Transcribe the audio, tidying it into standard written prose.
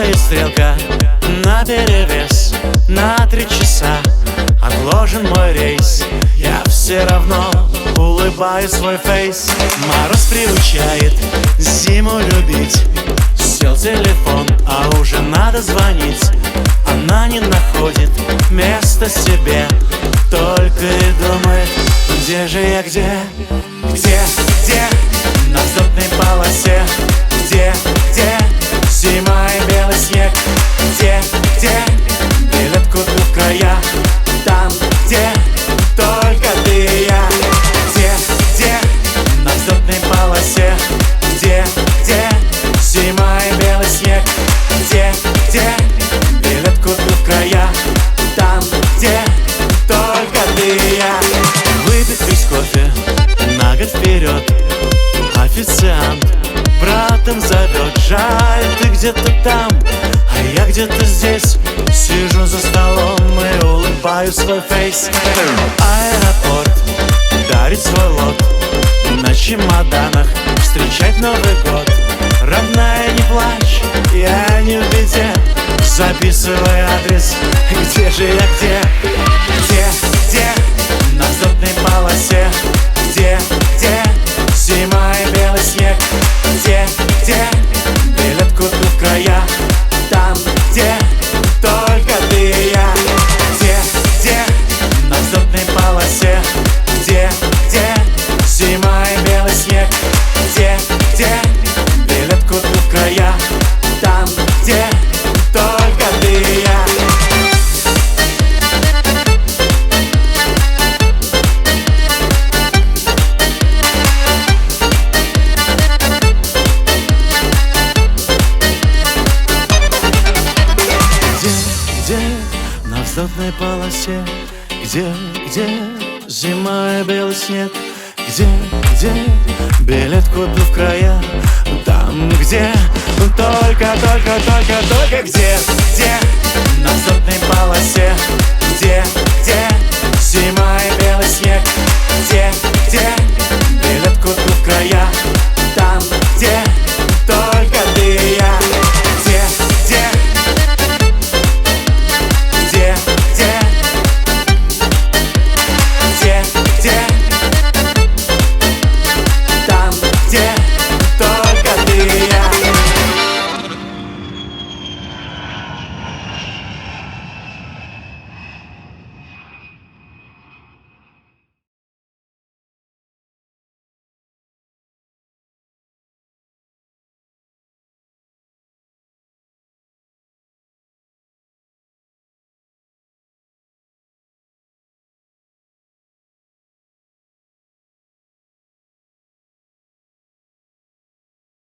Падает стрелка наперевес, на 3 часа отложен мой рейс. Я все равно улыбаю свой фейс. Мороз приучает зиму любить. Сел телефон, а уже надо звонить. Она не находит места себе, только и думает: где же я, где? Где, где? На взлетной полосе. Где, где? Зима и белый снег. Где, где? Билет куплю в края. Там, где только ты и я. Где, где? На взлетной полосе. Где, где? Зима и белый снег. Где, где? Билет куплю в края. Там, где только ты и я. Выпить весь кофе на год вперед. Официант братом зовет. Жаль, ты где-то там, а я где-то здесь. Сижу за столом и улыбаю свой фейс. Аэропорт дарит свой лот. На чемоданах встречать Новый год. Родная, не плачь, я не в беде. Записывай адрес. Где же я, где? Где, где? На взлетной полосе. Где, где? Зима и белый снег. Где, где? Билет куплю в края. Там, где только ты и я. Где, где? На взлетной полосе. Где, где? Зима и белый снег. Где, где? Билет куплю в края. Там, где только ты и я. На взлетной полосе. Где, где? Зима и белый снег. Где, где? Билет куплю в края. Там, где только где, где? На взлетной полосе. Где, где? Зима и белый снег. Где, где? Билет куплю в края.